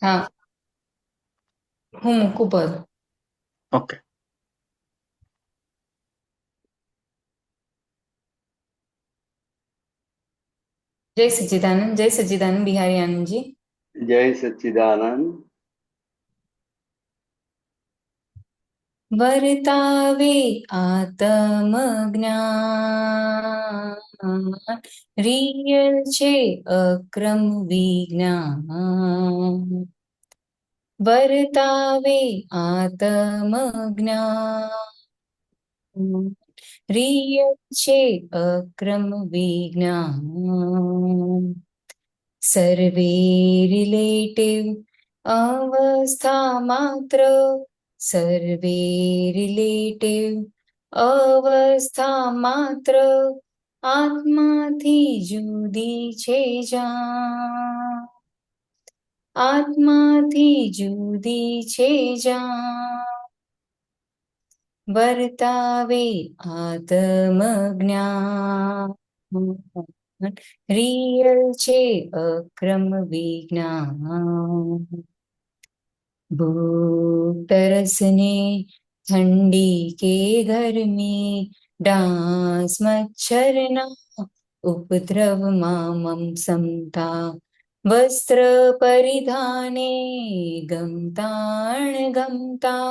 હા, હું મૂકું પદ. ઓકે. જય સચ્ચિદાનંદ બિહારી આનંદજી. જય સચ્ચિદાનંદ. વર્તાવે આત્મ જ્ઞાન, રિયલ છે અક્રમ વિજ્ઞાન. વર્તાવે આત્મ જ્ઞાન, રિયલ છે અક્રમ વિજ્ઞાન. સર્વે રિલેટિવ અવસ્થા માત્ર, સર્વે રિલેટિવ અવસ્થા માત્ર, આત્માથી જુદી છે જાણ, આત્માથી જુદી છે જાણ. વર્તાવે આત્મ જ્ઞાન, રિયલ છે અક્રમ વિજ્ઞાન. ભૂખ તરસને ઠંડી કે ગરમી, ડાંસ મચ્છરના ઉપદ્રવમાં મમ સમતા, વસ્ત્ર પરિધાને ગમતા ગમતા,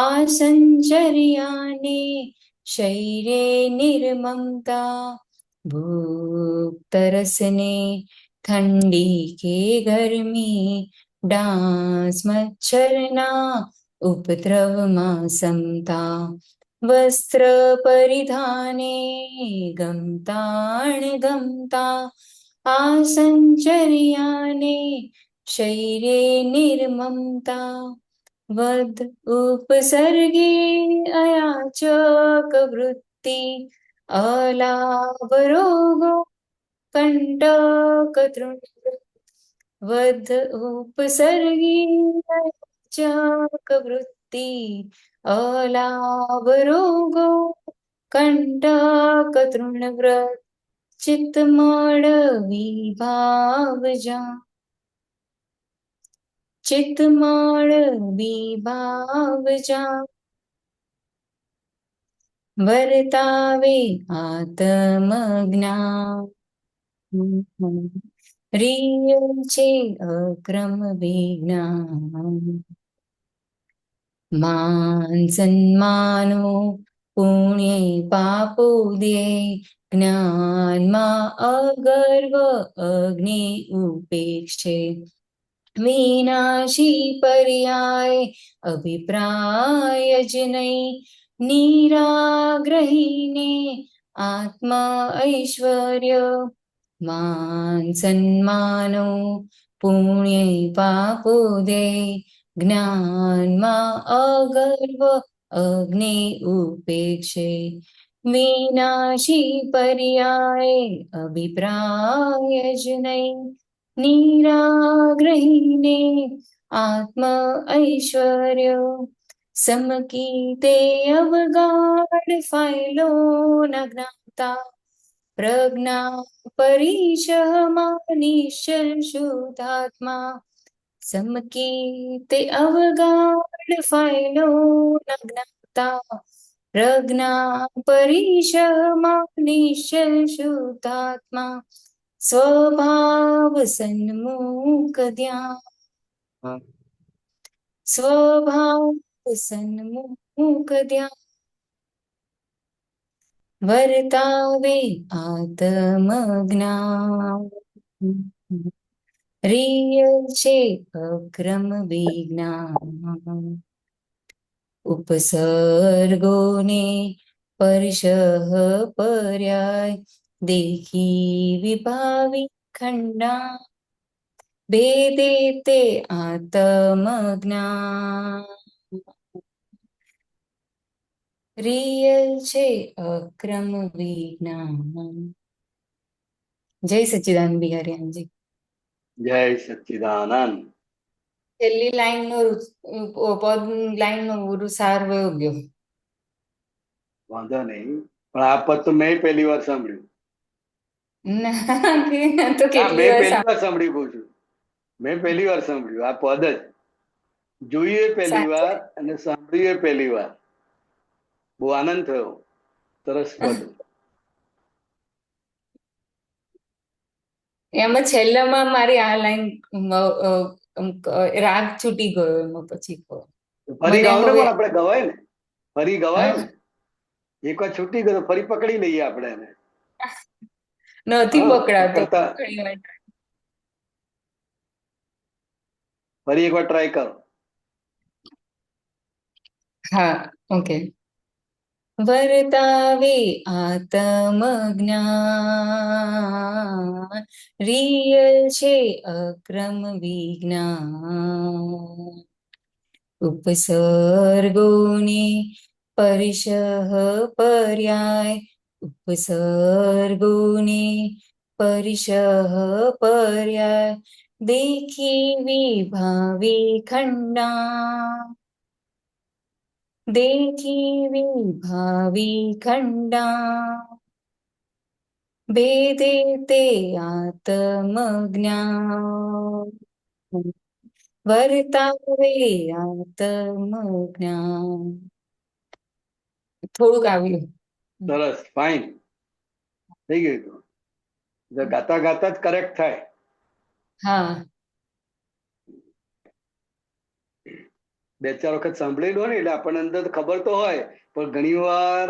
આસંચર્યાને શૈરે નિર્મમતા. ભૂખ તરસને ઠંડી કે ગરમી, ડાંસ મચ્છરના ઉપદ્રવમાં સમતા, વસ્ત્ર પરિધાને ગમતા ગમતા, આસંચર્યાને શૈરે નિર્મમતા. વદ ઉપસર્ગે અયાચક વૃત્તિ, અલાભ રોગો કંટક તૃણ. વદ ઉપસર્ગી અયાચક વૃત્તિ, અલાભ રોગો કંટક તૃણવ્રત. ચિત્તમળ વિભાવજા, ચિત્તમળ વિભાવજા. વર્તાવે આત્મ જ્ઞાન, રિયલ છે અક્રમ વિજ્ઞાન. માન સન્માનો પુણ્ય પાપો દે, જ્ઞાનમાં અગર્વ અગ્નિ ઉપેક્ષે. વિનાશી પર્યાય અભિપ્રાય જ નહીં, નિરાગ્રહીને આત્મ ઐશ્વર્ય. માન સન્માનો પુણ્ય પાપો દે, જ્ઞાનમાં અગર્વ અગ્નિ ઉપેક્ષે. વિનાશી પર્યાય અભિપ્રાય જ નહીં, નિરાગ્રહીને આત્મ ઐશ્વર્ય. સમકીતે અવગાઢ ફાયલો ન જ્ઞાતા, પ્રજ્ઞા પરિશમાં નિશ્ચલ શુદ્ધાત્મા. સમકીતે અવગાઢ ફાયલો ન જ્ઞાતા, પ્રજ્ઞા પરિશમાં નિશ્ચલ શુદ્ધાત્મા. સ્વભાવ સન્મુખ ધ્યાન, સ્વભાવ સન્મુખ ધ્યાન. વર્તાવે આત્મ જ્ઞાન, રિયલ છે અક્રમ વિજ્ઞાન. ઉપસર્ગોને પરશ પર્યાય, દેખી વિભાવી ખંડા. ભેદે તે આત્મ જ્ઞાન, રિયલ છે અક્રમ વિજ્ઞાન. જય સચ્ચિદાનંદ બિહારી આનંદજી. જય સચ્ચિદાનંદ. છેલ્લી લાઈન નો પદ લાઈન નો સાર વયો ગયો. વાંધો નહીં, પણ આ પદ તો મેં પહેલી વાર સાંભળ્યું. ના, તો હા, કેટલી મેં વાર પહેલી વાર સાંભળ્યું કહું છું. મેં પહેલી વાર સાંભળ્યું આ પદ જ. જોયું પહેલી સાચે વાર અને સાંભળ્યું પહેલી વાર. બહુ આનંદ થયો. સરસ પદ. એમાં છેલ્લામાં મારી આ લાઈન રાગ છૂટી ગયો એમાં પછી ફરી મને ગાવ ને, હવે પણ આપણે ગવાય ને, ફરી ગવાય હા ને. એક વાર છૂટી ગયો ફરી પકડી લઈએ આપણે એને. નથી હા પકડાતો કરતા ઘણી વાર. ફરી એક વાર ટ્રાય કરો. હા ઓકે. વર્તાવે આત્મ જ્ઞાન, રિયલ છે અક્રમ વિજ્ઞાન. ઉપસર્ગોને પરિશઃ પર્યાય, ઉપસર્ગોને પરિશઃ પર્યાય, દેખી વિભાવે ખંડા, દેખી વિભાવે ખંડા, ભેદે તે આત્મ જ્ઞાન, વર્તાવે આત્મ જ્ઞાન. થોડુંક આવ્યું. સરસ, ફાઇન થઈ ગયું. તો ગાતા ગાતા જ કરેક્ટ થાય. હા બે ચાર વખત સાંભળેલું હોય ને એટલે આપણને અંદર ખબર તો હોય, પણ ઘણી વાર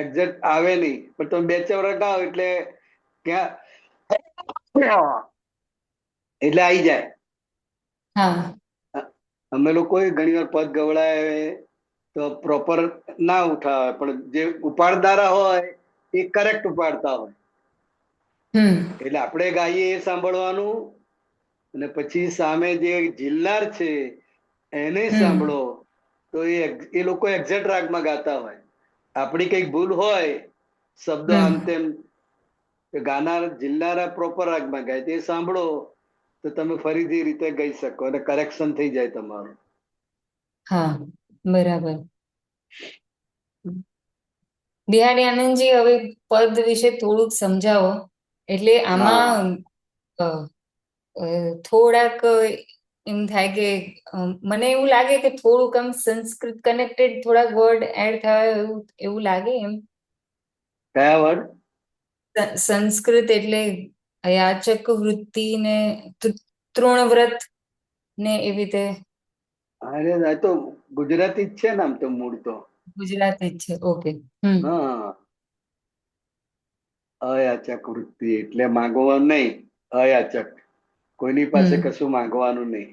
એક્ઝેક્ટ આવે નહીં. પણ તમે બે ચાર વખત ગાઓ એટલે ક્યાં એટલે આવી જાય. હા અમે લોકો ઘણી વાર પદ ગવડાય તો પ્રોપર ના ઉઠાવે, પણ જે ઉપાડનારા હોય એ કરેક્ટ ઉપાડતા હોય. હમ એટલે આપણે ગાઈએ એ સાંભળવાનું, અને પછી સામે જે ઝીલનાર છે એને હમ સાંભળો તો એ લોકો એક્ઝેક્ટ રાગમાં ગાતા હોય. આપણી કઈક ભૂલ હોય, શબ્દ આમ હમ તેમ, ગાનાર ઝીલનારા પ્રોપર રાગમાં ગાય તે સાંભળો તો તમે ફરીથી રીતે ગાઈ શકો અને કરેક્શન થઈ જાય તમારું. હા બરાબર. બિહારી આનંદજી, હવે પદ વિશે થોડુંક સમજાવો. એટલે હા, આમાં અ, થોડાક એમ થાય કે મને એવું લાગે કે થોડુંક આમ સંસ્કૃત કનેક્ટેડ થોડાક વર્ડ એડ થયા એવું એવું લાગે એમ. કયા વર્ડ? સંસ્કૃત એટલે યાચક વૃત્તિ ને તૃણવ્રત ને એવી રીતે. અરે આ તો ગુજરાતી જ છે ને, આમ તો મૂળ તો. ગુજરાતી જ છે. ઓકે. હમ હા, અયાચક વૃત્તિ એટલે માંગવાનું નહીં. અયાચક, કોઈની પાસે હમ કશું માંગવાનું નહીં,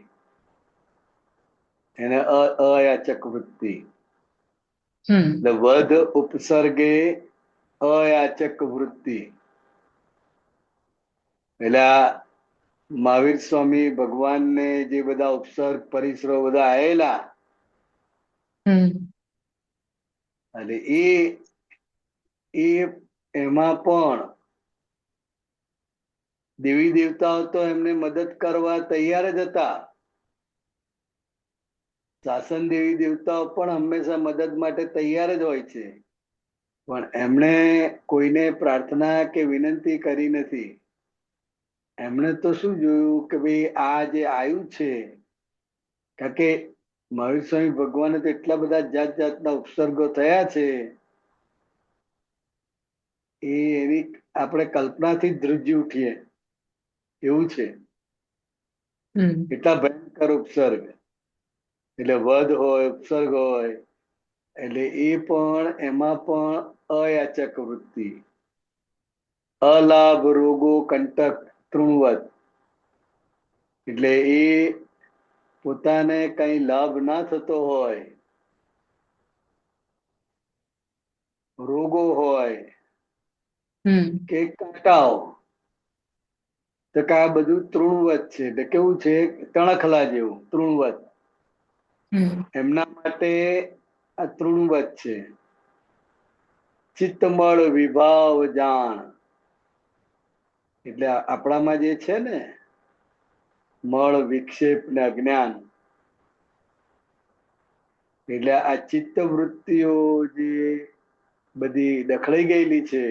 એને અયાચક વૃત્તિ. હમ એટલે વધ ઉપસર્ગે અયાચક વૃત્તિ. એટલે આ મહાવીર સ્વામી ભગવાનને જે બધા ઉપસર્ગ પરિસરો બધા આવેલા, હમ અને એ એમાં પણ દેવી દેવતાઓ તો એમને મદદ કરવા તૈયાર જ હતા. શાસન દેવી દેવતાઓ પણ હંમેશા મદદ માટે તૈયાર જ હોય છે, પણ એમણે કોઈને પ્રાર્થના કે વિનંતી કરી નથી. એમણે તો શું જોયું કે ભાઈ આ જે આવ્યું છે, કારણ કે મહાવીર સ્વામી ભગવાને તો એટલા બધા જાત જાતના ઉપસર્ગો થયા છે, એની આપણે કલ્પનાથી જ ધ્રુજી ઉઠીએ એવું છે. હમ એટલા ભયંકર ઉપસર્ગ. એટલે વધ હોય, ઉપસર્ગ હોય, એટલે એ પણ એમાં પણ અયાચક વૃત્તિ. અલાભ રોગો કંટક તૃણવત. એટલે એ પોતાને કઈ લાભ ના થતો હોય, રોગો હોય હમ કે કંટાળો, તો કે આ બધું તૃણવત છે. એટલે કેવું છે? તણખલા જેવું તૃણવત. હમ એમના માટે આ તૃણવત છે. ચિત્તમળ વિભાવ જાણ. એટલે આપણામાં જે છે ને મળ, વિક્ષેપ ને અજ્ઞાન, એટલે આ ચિત્ત વૃત્તિઓ જે બધી દખડાઈ ગયેલી છે,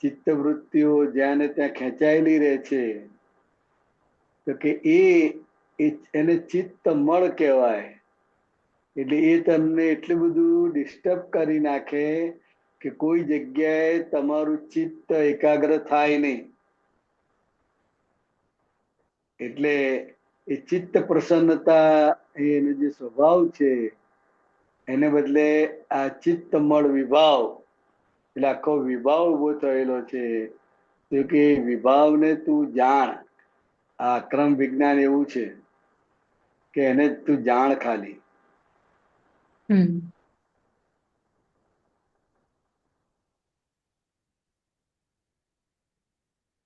ચિત્ત વૃત્તિઓ જ્યાં ને ત્યાં ખેંચાયેલી રહે છે, તો કે એને ચિત્ત મળ કહેવાય. એટલે એ તમને એટલું બધું ડિસ્ટર્બ કરી નાખે કે કોઈ જગ્યાએ તમારું ચિત્ત એકાગ્ર થાય નહીં. એટલે એ ચિત્ત પ્રસન્નતા એનો જે સ્વભાવ છે એને બદલે આ ચિત્ત મળ વિભાવ, એટલે આખો વિભાવ ઉભો થયેલો છે. તો કે વિભાવને તું જાણ. આ ક્રમ વિજ્ઞાન એવું છે કે એને તું જાણ ખાલી.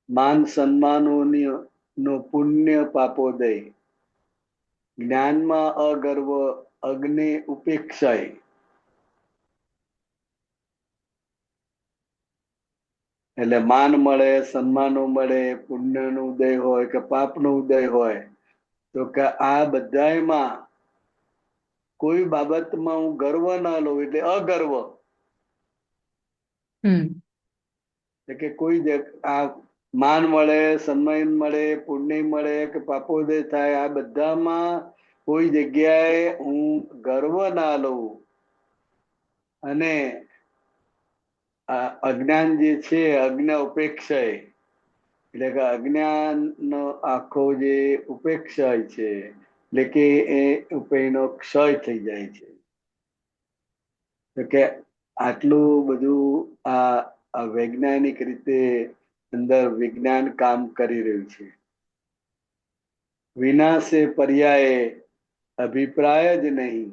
માન સન્માનોની નો પુણ્ય પાપોદય, જ્ઞાનમાં અગર્વ અગ્નિ ઉપેક્ષાય. એટલે માન મળે, સન્માનો મળે, પુણ્યનો ઉદય હોય કે પાપનો ઉદય હોય, તો કે આ બધામાં કોઈ બાબતમાં હું ગર્વ ના લઉં એટલે અગર્વ. કે કોઈ આ માન મળે, સન્માન મળે, પુણ્ય મળે કે પાપોદય થાય, આ બધામાં કોઈ જગ્યાએ હું ગર્વ ના લઉં. અને આ અજ્ઞાન જે છે, અજ્ઞ ઉપેક્ષાય, એટલે કે અજ્ઞાન નો આખો જે ઉપેક્ષાય છે, એટલે કે એ ઉપેયનો ક્ષય થઈ જાય છે. તો કે આટલું બધું આ વૈજ્ઞાનિક રીતે અંદર વિજ્ઞાન કામ કરી રહ્યું છે. વિનાશે પર્યાય અભિપ્રાય જ નહીં,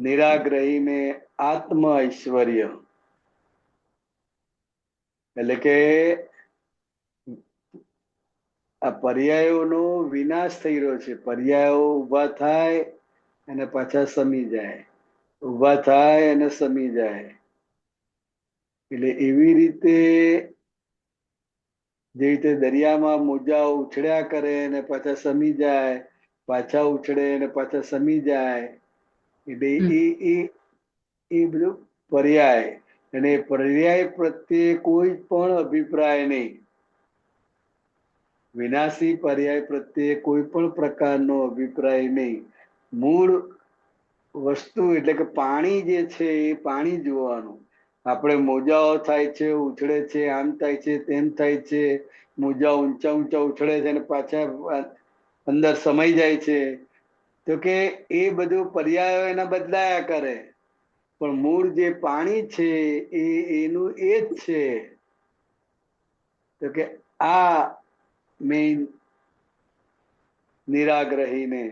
નિરાગ્રહીને આત્મ ઐશ્વર્ય. એટલે કે આ પર્યાયોનો વિનાશ થઈ રહ્યો છે. પર્યાયો ઉભા થાય અને પાછા સમી જાય, ઉભા થાય અને સમી જાય. એટલે એવી રીતે જે રીતે દરિયામાં મોજાઓ ઉછળ્યા કરે અને પાછા સમી જાય, પાછા ઉછળે અને પાછા સમી જાય, એટલે એ બધું પર્યાય. અને પર્યાય પ્રત્યે કોઈ પણ અભિપ્રાય નહીં. વિનાશી પર્યાય પ્રત્યે કોઈ પણ પ્રકારનો અભિપ્રાય નહીં. મૂળ વસ્તુ એટલે કે પાણી જે છે એ પાણી જોવાનું. આપણે મોજાઓ થાય છે, ઉછળે છે, આમ થાય છે, તેમ થાય છે, મોજા ઊંચા ઊંચા ઉછળે છે અને પાછા અંદર સમાઈ જાય છે, તો કે એ બધું પર્યાયો એના બદલાયા કરે, પણ મૂળ જે પાણી છે એનું એ જ છે. તો કે આ મેઇન નિરાગ્રહીને,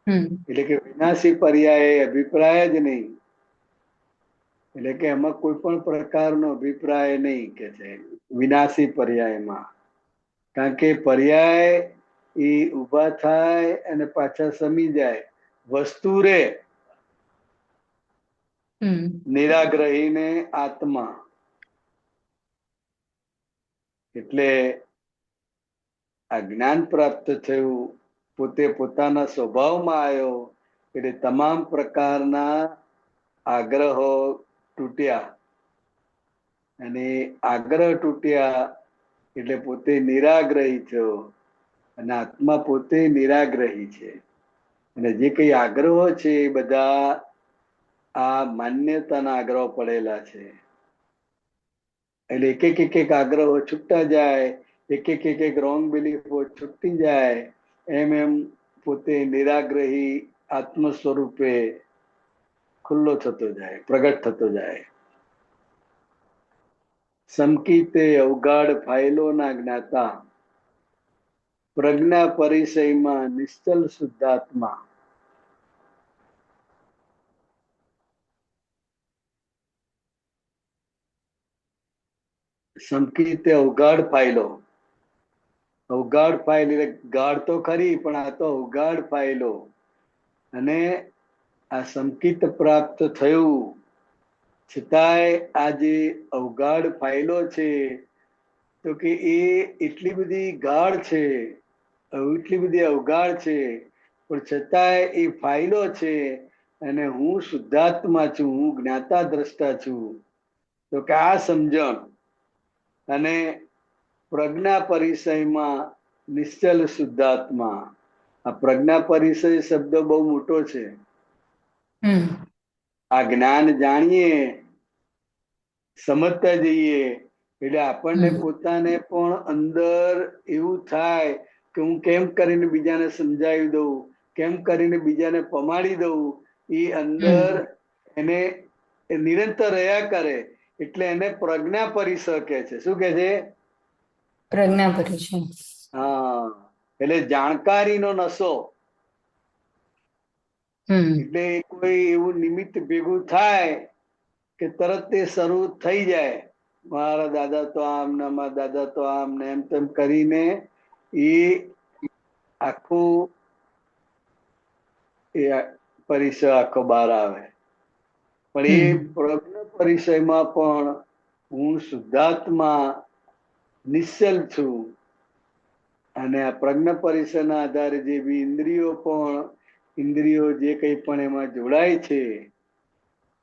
એટલે કે વિનાશી પર્યાય અભિપ્રાય જ નહીં. એટલે કે એમાં કોઈ પણ પ્રકારનો અભિપ્રાય નહીં કે છે વિનાશી પર્યાયમાં. કારણ કે પર્યાય એ ઉભા થાય અને પાછા સમી જાય, વસ્તુ રે. નિરાગ્રહીને આત્મા. એટલે આ જ્ઞાન પ્રાપ્ત થયું, પોતે પોતાના સ્વભાવમાં આવ્યો, એટલે તમામ પ્રકારના આગ્રહો તૂટ્યા. અને આગ્રહ તૂટ્યા એટલે પોતે નિરાગ્રહી થયો, અને આત્મા પોતે નિરાગ્રહી છે. અને જે કઈ આગ્રહો છે એ બધા આ માન્યતાના આગ્રહો પડેલા છે. એટલે એક એક આગ્રહો છૂટતા જાય, એક રોંગ બિલીફો છૂટતી જાય, એમ પોતે નિરાગ્રહી આત્મ સ્વરૂપે ખુલ્લો થતો જાય, પ્રગટ થતો જાય. સમકીતે અવગાઢ ફાઇલો ના જ્ઞાતા, પ્રજ્ઞા પરિચયમાં નિશ્ચલ શુદ્ધાત્મા. સમકીતે અવગાઢ ફાઇલો, અવગાઢ ફાઇલ એટલે ગાઢ તો ખરી, પણ આ તો અવગાઢ ફાઇલો. અને આ સંકિત પ્રાપ્ત થયું છતાંય આ જે અવગાઢ ફાઇલો છે, તો કે એ એટલી બધી ગાઢ છે, એટલી બધી અવગાઢ છે, પણ છતાંય એ ફાઇલો છે. અને હું શુદ્ધાત્મા છું, હું જ્ઞાતા દ્રષ્ટા છું. તો કે આ સમજણ અને પ્રજ્ઞા પરિચયમાં નિશ્ચલ શુદ્ધાત્મા. આ પ્રજ્ઞા પરિસય શબ્દ બહુ મોટો છે. હમ આ જ્ઞાન જાણીએ, સમજતા જઈએ એટલે આપણને હમ પોતાને પણ અંદર એવું થાય કે હું કેમ કરીને બીજાને સમજાવી દઉં, કેમ કરીને બીજાને પમાડી દઉં. એ અંદર હમ એને નિરંતર રહ્યા કરે એટલે એને પ્રજ્ઞા પરિસર કહે છે. શું કહે છે? પ્રજ્ઞા પરિચય. હા, એટલે જાણકારીનો નશો. હમ એટલે કોઈ એવું નિમિત્ત ભેગું થાય કે તરત તે શરૂ થઈ જાય, મારા દાદા તો આમ ને મારા દાદા તો આમ ને એમ તેમ કરીને એ આખું એ પરિસર આખો બહાર આવે. પણ એ હમ પ્રજ્ઞ પરિસયમાં પણ હું શુદ્ધાત્મા નિશ્ચલ છું. અને આ પ્રજ્ઞ પરિસરના આધારે જે બી ઇન્દ્રિયો જે કંઈ પણ એમાં જોડાય છે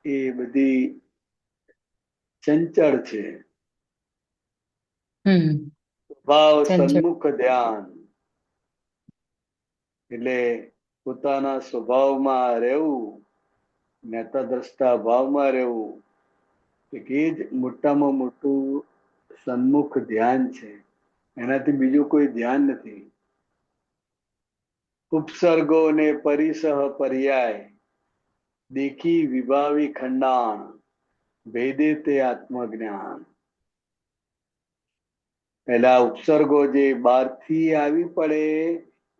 એ બધી ચંચળ છે. હમ ભાવ ચંચળ. સન્મુખ ધ્યાન એટલે પોતાના સ્વભાવમાં રહેવું, જ્ઞાતા દ્રષ્ટા ભાવમાં રહેવું, એ જ મોટામાં મોટું સન્મુખ ધ્યાન છે. એનાથી બીજું કોઈ ધ્યાન નથી. ઉપસર્ગો ને પરિસહ પર્યાય દેખી વિભાવી ખંડાણ ભેદે તે આત્મજ્ઞાન. પેલા ઉપસર્ગો જે બહારથી આવી પડે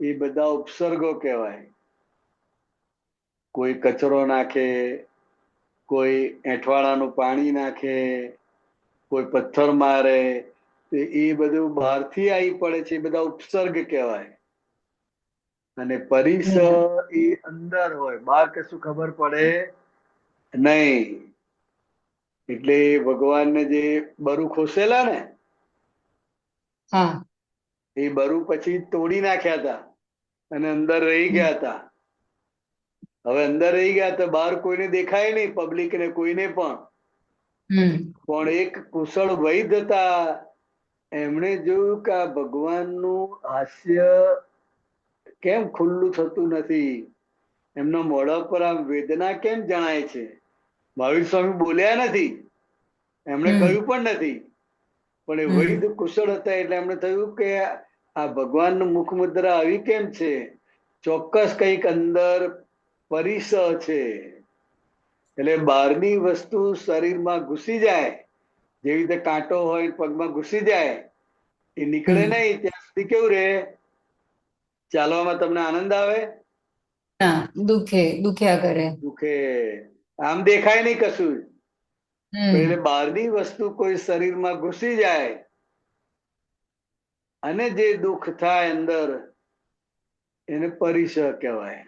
એ બધા ઉપસર્ગો કહેવાય. કોઈ કચરો નાખે, કોઈ એંઠવાડાનું પાણી નાખે, કોઈ પથ્થર મારે, એ બધું બહારથી આવી પડે છે, એ બધા ઉપસર્ગ કહેવાય. અને પરિસ હમ એ અંદર હોય, બહાર કશું ખબર પડે નહીં. એટલે ભગવાનને જે બરુ ખોસેલા ને હા એ બરુ પછી તોડી નાખ્યા હતા અને અંદર રહી ગયા હતા. હવે અંદર રહી ગયા તો બહાર કોઈને દેખાય નહીં, પબ્લિકને કોઈને પણ. હમ પણ એક કુશળ વૈદ હતા, એમણે જોયું કે આ ભગવાનનું હાસ્ય કેમ ખુલ્લું થતું નથી, એમના મોઢા પર આ વેદના કેમ જણાય છે. મહાવીર સ્વામી બોલ્યા નથી, એમણે હમ કહ્યું પણ નથી, પણ એ વૈદ હમ કુશળ હતા એટલે એમણે થયું કે આ ભગવાનનું મુખ મુદ્રા આવી કેમ છે, ચોક્કસ કંઈક અંદર પરિસ છે. એટલે બહારની વસ્તુ શરીરમાં ઘૂસી જાય, જેવી રીતે કાંટો હોય પગમાં ઘૂસી જાય, એ નીકળે હમ નહીં ત્યાં સુધી કેવું રે? ચાલવામાં તમને આનંદ આવે? ના, દુખ્યા કરે. દુખે. આમ દેખાય નહીં કશું. એટલે હમ બહારની વસ્તુ કોઈ શરીરમાં ઘૂસી જાય અને જે દુઃખ થાય અંદર એને પરિસ કહેવાય.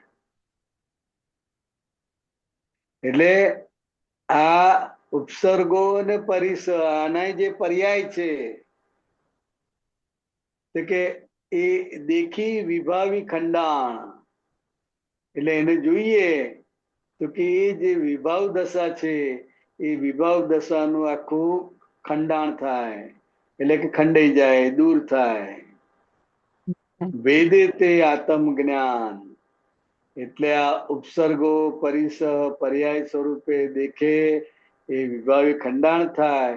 એટલે આ ઉપસર્ગો અને પરિસ આના જે પર્યાય છે તો કે એ દેખી વિભાવી ખંડાણ. એટલે એને જોઈએ તો કે એ જે વિભાવ દશા છે એ વિભાવ દશાનું આખું ખંડાણ થાય, એટલે કે ખંડાઈ જાય, દૂર થાય. વેદે તે આત્મ જ્ઞાન. એટલે આ ઉપસર્ગો પરિસ પર્યાય સ્વરૂપે દેખે એ વિભાવી ખંડાણ થાય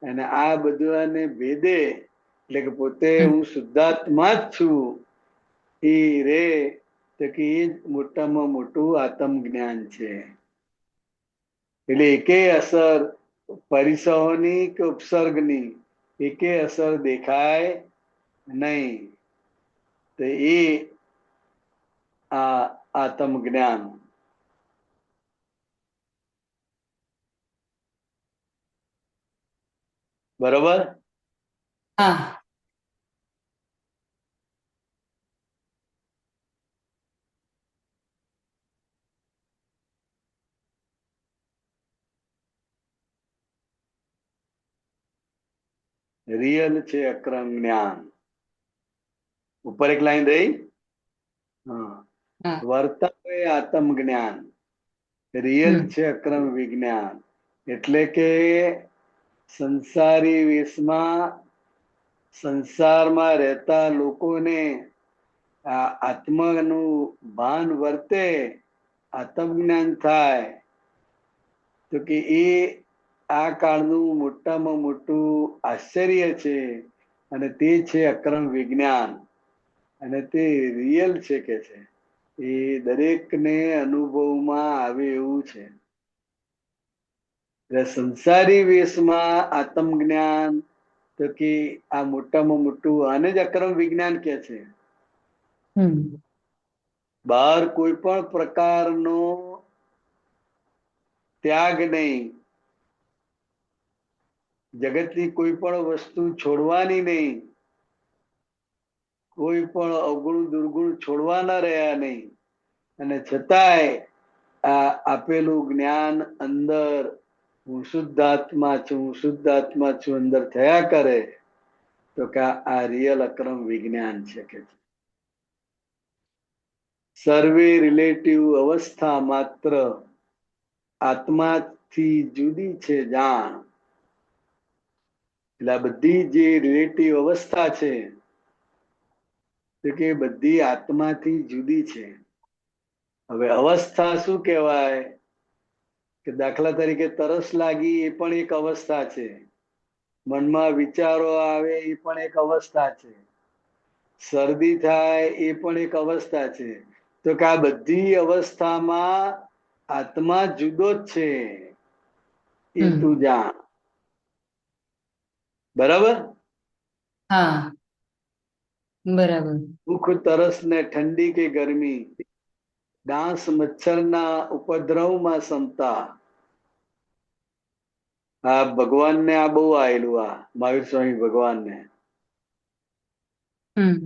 અને આ બધાને ભેદે એટલે કે પોતે હમ હું શુદ્ધાત્મા જ છું એ રે તો કે એ જ મોટામાં મોટું આત્મ જ્ઞાન છે. એટલે એકે અસર પરિસહોની કે ઉપસર્ગની એકે અસર દેખાય નહીં. તો એ આ આત્મ જ્ઞાન. બરોબર? હા રિયલ છે અક્રમ જ્ઞાન. ઉપર એક લાઈન રહી. હા, હા વર્તાવે આત્મ જ્ઞાન, રિયલ હમ છે અક્રમ વિજ્ઞાન. એટલે કે સંસારી વેશમાં સંસારમાં રહેતા લોકોને આ આત્માનું ભાન વર્તે, આત્મજ્ઞાન થાય, તો કે એ આ કાળનું મોટામાં મોટું આશ્ચર્ય છે. અને તે છે અક્રમ વિજ્ઞાન. અને તે રિયલ છે કે છે, એ દરેકને અનુભવમાં આવે એવું છે. એટલે સંસારી વેશમાં આત્મજ્ઞાન, તો કે આ મોટામાં મોટું આને જ અક્રમ વિજ્ઞાન કે છે. બહાર કોઈ પણ પ્રકારનો ત્યાગ નહીં, જગતની કોઈ પણ વસ્તુ છોડવાની નહીં, કોઈ પણ અવગુણ દુર્ગુણ છોડવાના રહ્યા નહીં, અને છતાંય આ આપેલું જ્ઞાન અંદર હું શુદ્ધાત્મા છું, હું શુદ્ધાત્મા છું અંદર થયા કરે, તો કે આ રિયલ અક્રમ વિજ્ઞાન છે કે સર્વે રિલેટિવ અવસ્થા માત્ર આત્માથી જુદી છે જાણ. એટલે આ બધી જે રિલેટિવ અવસ્થા છે, તો કે બધી આત્માથી જુદી છે. હવે અવસ્થા શું કહેવાય? કે દાખલા તરીકે તરસ લાગી એ પણ એક અવસ્થા છે, મનમાં વિચારો આવે એ પણ એક અવસ્થા છે, શરદી થાય એ પણ એક અવસ્થા છે. તો કે આ બધી અવસ્થામાં આત્મા જુદો જ છે, એ તું જાણ. બરાબર? હા, બરાબર. ભૂખ, તરસ ને ઠંડી કે ગરમી, ડાંસ મચ્છરના ઉપદ્રવમાં ક્ષમતા. આ ભગવાનને આ બહુ આવેલું, આ મહાવીર સ્વામી ભગવાનને,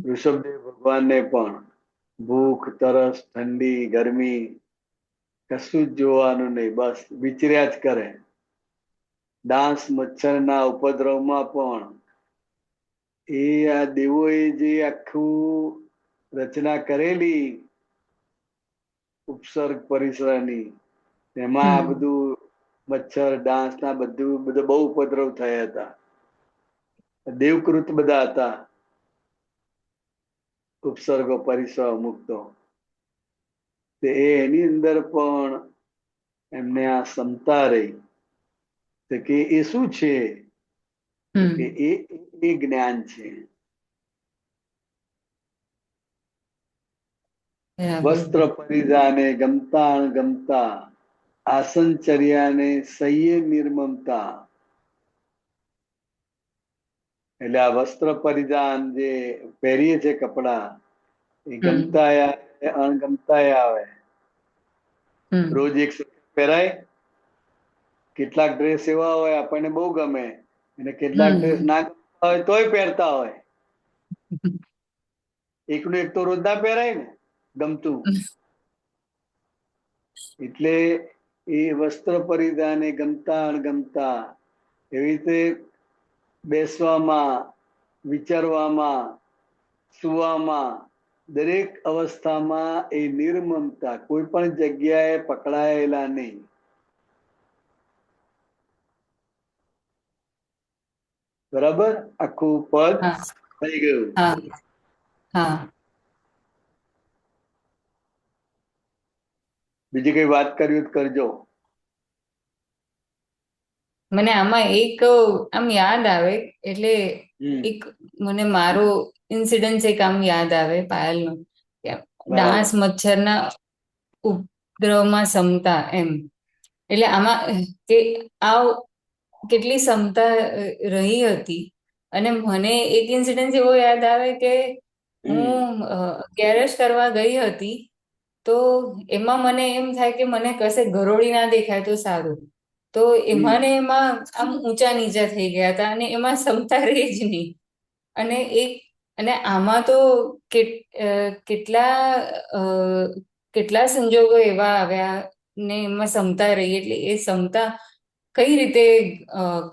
ઋષભદેવ ભગવાનને પણ ભૂખ, તરસ, ઠંડી, ગરમી કશું જ જોવાનું નહીં, બસ વિચર્યા જ કરે. ડાંસ મચ્છરના ઉપદ્રવમાં પણ એ આ દેવોએ જે આખું રચના કરેલી ઉપસર્ગ પરિસરની, એમાં આ બધું મચ્છર ડાંસ ના બધું બહુ ઉપદ્રવ થયા હતા. દેવકૃત બધા હતા ઉપસર્ગો પરિસર મુક્તો. એની અંદર પણ એમને આ ક્ષમતા રહી. તો કે એ શું છે? કે એ જ્ઞાન છે. વસ્ત્ર પરિધાને ગમતા અણગમતા, આસનચર્યાને સહ્ય નિર્મમતા. એટલે આ વસ્ત્ર પરિધાન જે પહેરીએ છે કપડા, એ ગમતા આવે અણગમતા આવે. રોજ એક પહેરાય, કેટલાક ડ્રેસ એવા હોય આપણને બહુ ગમે, અને કેટલાક ડ્રેસ ના ગમતા હોય તોય પહેરતા હોય. એકનું એક તો રોજ ના પહેરાય ને ગમતું. એટલે એ વસ્ત્ર પરિધાન એ ગમતા અણગમતા, એવી રીતે બેસવામાં, વિચારવામાં, સુવામાં, દરેક અવસ્થામાં એ નિર્મમતા, કોઈ પણ જગ્યાએ પકડાયેલા નહીં. બરાબર? આખું પદ થઈ ગયું. બીજી કઈ વાત કરવી તો કરજો. મને આમાં એક આમ યાદ આવે, એટલે એક મને મારો ઇન્સિડન્સ એક આમ યાદ આવે પાયલનો, ડાંસ મચ્છરના ઉપદ્રવમાં ક્ષમતા એમ. એટલે આમાં કે આ કેટલી ક્ષમતા રહી હતી. અને મને એક ઇન્સિડન્સ એવો યાદ આવે કે હું ગેરેજ કરવા ગઈ હતી, તો એમાં મને એમ થાય કે મને કશે ગરોળી ના દેખાય તો સારું. તો એમાં ને એમાં આમ ઊંચા નીચા થઈ ગયા હતા, અને એમાં ક્ષમતા રહી જ નહીં. અને આમાં તો કેટલા સંજોગો એવા આવ્યા ને એમાં ક્ષમતા રહી. એટલે એ ક્ષમતા કઈ રીતે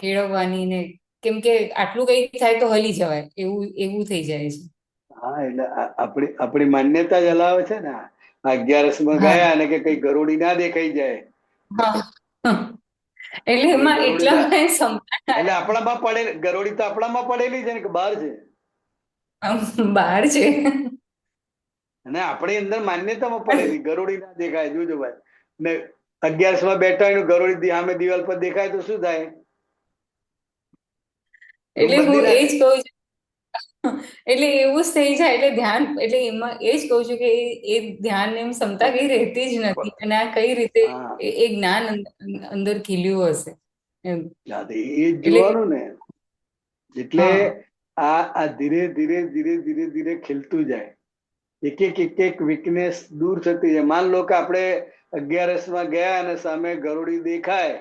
કેળવવાની ને, કેમ કે આટલું કઈ થાય તો હલી જવાય એવું થઈ જાય છે. હા, એટલે આપણી માન્યતા જ હલાવે છે ને. 11 માં ગયા અને કે કઈ ગરોળી ના દેખાઈ જાય. એટલે એમાં એટલા ક્ષમતા, એટલે આપણામાં પડે ગરોળી તો આપણામાં પડેલી છે ને કે બહાર છે? બહાર છે. અને આપણી અંદર માન્યતામાં પડેલી ગરોળી ના દેખાય. જોજો ભાઈ, ને 11 બેઠા હોય ને ગરોળી સામે દિવાલ પર દેખાય તો શું થાય? રૂમ એટલે બદલી હું એ નાખે. જ કહું છું, એટલે એવું જ થઈ જાય, એટલે ધ્યાન, એટલે એમાં એ જ કહું છું કે એ ધ્યાન એમ ક્ષમતા કઈ રહેતી જ નથી, અને આ કઈ રીતે હા, એ જ્ઞાન અંદર ખીલ્યું હશે એમ. એ જ એટલે જોવાનું ને. એટલે હા. આ ધીરે ધીરે ધીરે ધીરે ધીરે ખીલતું જાય. એક એક એક એક વીકનેસ દૂર થતી જાય. માન લો કે આપણે 11 માં ગયા અને સામે ગરોળી દેખાય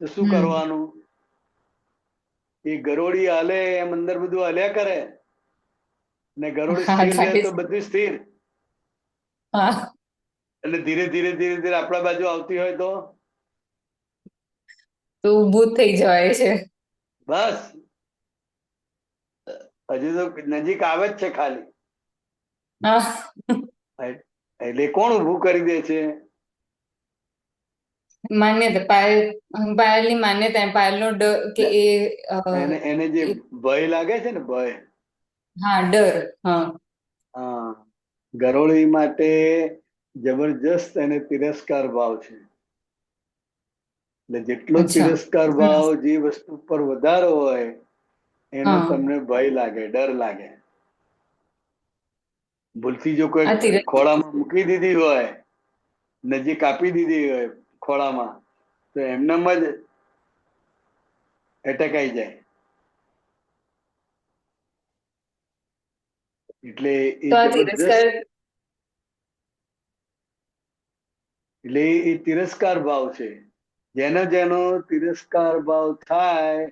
તો શું કરવાનું? એ ગરોળી હાલે એમ અંદર બધું હાલ્યા કરે, ને ગરોળી હા સ્થિર રહે થાય તો છે. બધું સ્થિર. હા, એટલે ધીરે ધીરે ધીરે ધીરે આપણા બાજુ આવતી હોય તો તો ઊભું જ થઈ જવાય છે. બસ, હજુ તો નજીક આવે જ છે ખાલી. હા, એટલે કોણ ઊભું કરી દે છે? માન્યતા, પાયલની માન્યતા, પાયલનો ડર કે એ એને જે ભય લાગે છે ને, ભય. હા, ડર. હા. હા, ગરોળી માટે જબરજસ્ત એને તિરસ્કાર ભાવ છે. એટલે જેટલો અચ્છા. તિરસ્કાર ભાવ જે વસ્તુ પર વધારે હોય એનો હા. તમને ભય લાગે, ડર લાગે. ભૂલથી જો કોઈ આ તિરસ્કાર. ખોળામાં મૂકી દીધી હોય, નજીક આપી દીધી હોય ખોળામાં, તો એમનામાં જ એટેક આવી જાય. એટલે એ તો આ જબરજસ્ત, તિરસ્કાર. એટલે એ તિરસ્કાર ભાવ છે. જેનો જેનો તિરસ્કાર ભાવ થાય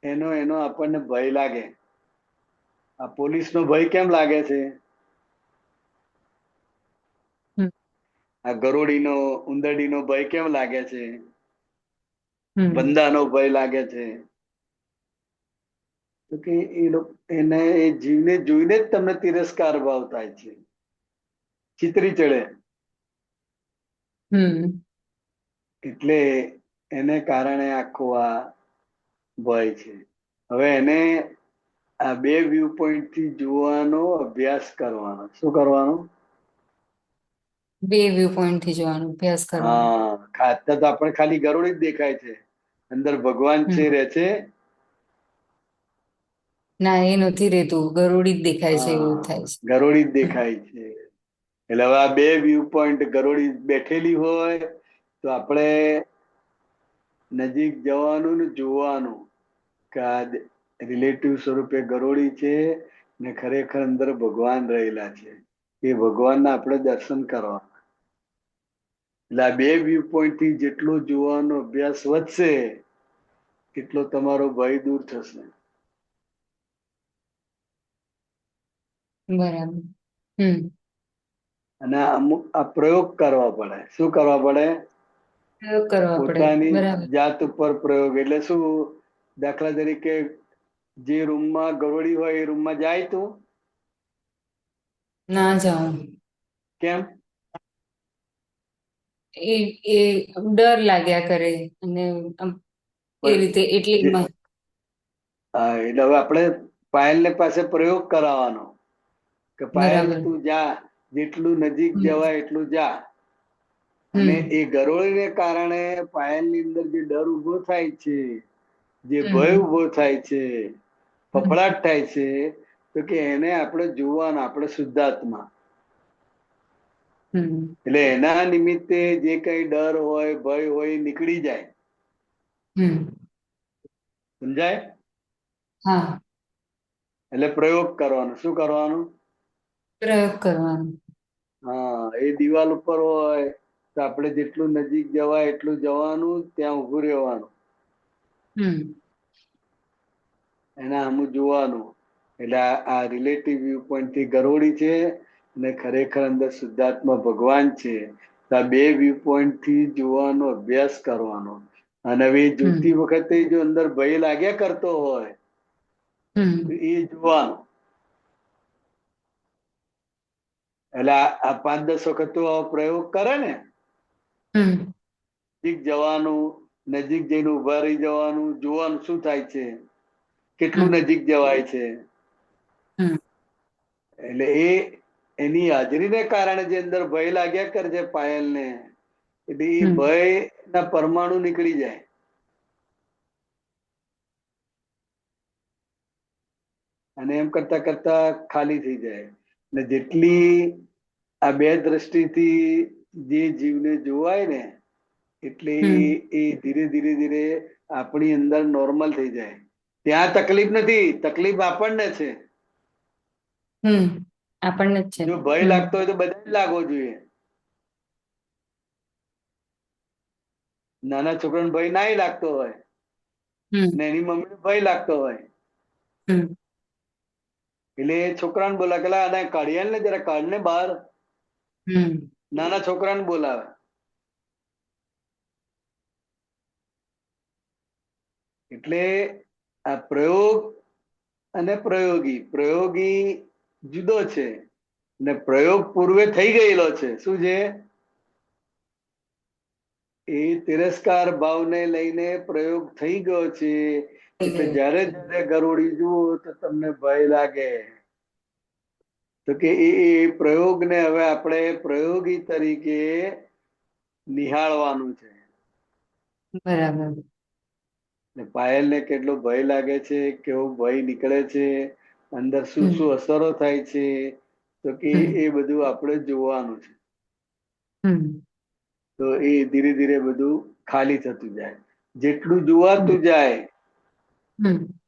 એનો એનો આપણને ભય લાગે. આ પોલીસનો ભય કેમ લાગે છે? હમ. આ ગરોળીનો, ઉંદરડીનો ભય કેમ લાગે છે? હમ. વંદાનો ભય લાગે છે. તો કે એને એ જીવને જોઈને જ તમને તિરસ્કાર ભાવ થાય છે, ચિતરી ચડે. હમ. એટલે એને કારણે આખું આ ભય છે. હવે એને આ બે વ્યૂ પોઈન્ટ થી જોવાનો અભ્યાસ કરવાનો. શું કરવાનો? બે વ્યૂ પોઈન્ટ થી જોવાનો અભ્યાસ કરવાનો. હા, ખાતર તો આપણે ખાલી ગરોળી જ દેખાય છે, અંદર ભગવાન છે, હમ. રહે છે. ના, એ નથી રેતું, ગરોળી જ દેખાય છે એવું હા, થાય છે. ગરોળી જ દેખાય છે. એટલે હવે આ બે વ્યૂ પોઈન્ટ, ગરોળી બેઠેલી હોય તો આપણે નજીક જવાનું ને જોવાનું કે આ રિલેટિવ સ્વરૂપે ગરોળી છે ને ખરેખર અંદર ભગવાન રહેલા છે. એ ભગવાનના આપણે દર્શન કરવા. એટલે આ બે વ્યૂ પોઈન્ટ થી જેટલો જોવાનો અભ્યાસ વધશે એટલો તમારો ભય દૂર થશે. બરાબર. હમ. અને અમુક આ પ્રયોગ કરવા પડે. શું કરવા પડે? પ્રયોગ કરવા પડે. પોતાની બરાબર. જાત ઉપર પ્રયોગ. એટલે શું? દાખલા તરીકે જે રૂમમાં ગરોળી હોય એ રૂમમાં જાય તું? ના જાઉં. કેમ? એ એ ડર લાગ્યા કરે, અને એ પણ રીતે, એટલે હા, એટલે હવે આપણે પાયલને પાસે પ્રયોગ કરાવવાનો કે પાયલ બરાબર. તું જા, જેટલું નજીક હમ. જવાય એટલું જા. અને હમ. એ ગરોળીને કારણે પાયલની અંદર જે ડર ઉભો થાય છે, જે ભય હમ. ઉભો થાય છે, હમ. ફફડાટ થાય છે, તો કે એને આપણે જોવાના, આપણે શુદ્ધાત્મા. હમ. એટલે એના નિમિત્તે જે કઈ ડર હોય, ભય હોય, એ નીકળી જાય. હમ. સમજાય? હા. એટલે પ્રયોગ કરવાનો. શું કરવાનું? પ્રયોગ કરવાનો. હા, એ દિવાલ ઉપર હોય તો આપણે જેટલું નજીક જવાય એટલું જવાનું, ત્યાં ઉભું રહેવાનું. હમ. એના સામું જોવાનું. એટલે આ રિલેટિવ વ્યૂ પોઈન્ટ થી ગરોળી છે અને ખરેખર અંદર શુદ્ધાત્મા ભગવાન છે. આ બે વ્યૂ પોઈન્ટ થી જોવાનો અભ્યાસ કરવાનો. અને હવે જોતી હમ. વખતે જો અંદર ભય લાગ્યા કરતો હોય તો હમ. એ જોવાનું. એટલે આ 5-10 વખત તું આવો પ્રયોગ કરે ને, હમ. નજીક જવાનું, નજીક જઈને ઉભા રહી જવાનું, જોવાનું શું થાય છે, કેટલું હમ. નજીક જવાય છે. હમ. એટલે એની હાજરીને કારણે જે અંદર ભય લાગ્યા કરે છે પાયલને, એટલે એ ભયના પરમાણુ નીકળી જાય. અને એમ કરતા કરતા ખાલી થઈ જાય. ને જેટલી આ બે દ્રષ્ટિથી જે જીવને જોવાય ને, એટલે એ ધીરે ધીરે ધીરે આપણી અંદર નોર્મલ થઈ જાય. ત્યાં તકલીફ નથી, તકલીફ આપણને છે. આપણને જ છે. જો ભય લાગતો હોય તો બધાને લાગવો જોઈએ. નાના છોકરાને ભય ના લાગતો હોય ને એની મમ્મીને ભય લાગતો હોય, એટલે છોકરાને બોલા કે આને કાઢી ને જરા, કાઢ ને બહાર. નાના છોકરાને બોલાવે. એટલે આ પ્રયોગ અને પ્રયોગી જુદો છે, ને પ્રયોગ પૂર્વે થઈ ગયેલો છે. શું છે? એ તિરસ્કાર ભાવને લઈને પ્રયોગ થઈ ગયો છે. એટલે જ્યારે જ્યારે ગરોળી જુઓ તો તમને ભય લાગે. તો કે એ પ્રયોગને હવે આપણે પ્રયોગી તરીકે નિહાળવાનું છે. બરાબર. પાયલને કેટલો ભય લાગે છે, કેવો ભય નીકળે છે, અંદર શું શું અસરો થાય છે, તો કે એ બધું આપણે જોવાનું છે. તો એ ધીરે ધીરે બધું ખાલી થતું જાય. જેટલું જોવાતું જાય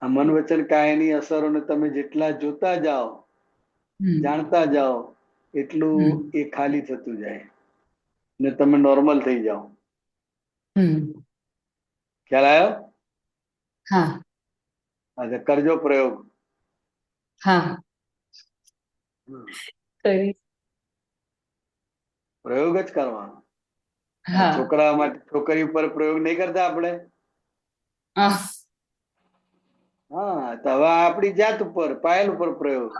આ મન વચન કાયાની અસરોને તમે જેટલા જોતા જાઓ, જાણતા જાઓ, એટલું એ ખાલી થતું જાય ને તમે નોર્મલ થઈ જાઓ. ખ્યાલ આવ્યો? હા, કરજો પ્રયોગ. પ્રયોગ જ કરવાનો. છોકરા માટે છોકરી ઉપર પ્રયોગ નહીં કરતા આપણે. હા, તો હવે આપણી જાત ઉપર, પાયલ ઉપર પ્રયોગ.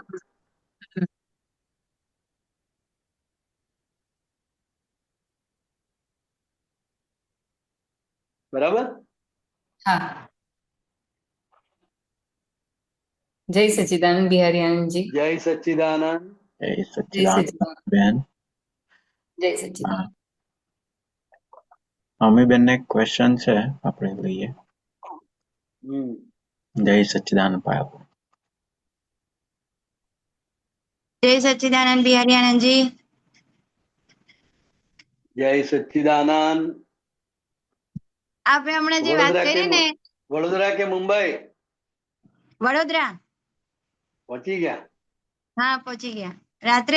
બરાબર. જય સચ્ચિદાનંદ બિહારી આનંદજી. જય સચ્ચિદાનંદ. જય સચ્ચિદાનંદ બેન. જય સચ્ચિદાનંદ. અમીબેન ને ક્વેશ્ચન છે, આપણે લઈએ. જય સચ્ચિદાનંદ પાયલ. જય સચ્ચિદાનંદ બિહારી આનંદજી. જય સચ્ચિદાનંદ. આપણે હમણાં જે વાત કરી ને, વડોદરા કે મુંબઈ? વડોદરા. પહોંચી ગયા? હા, પહોંચી ગયા. રાત્રે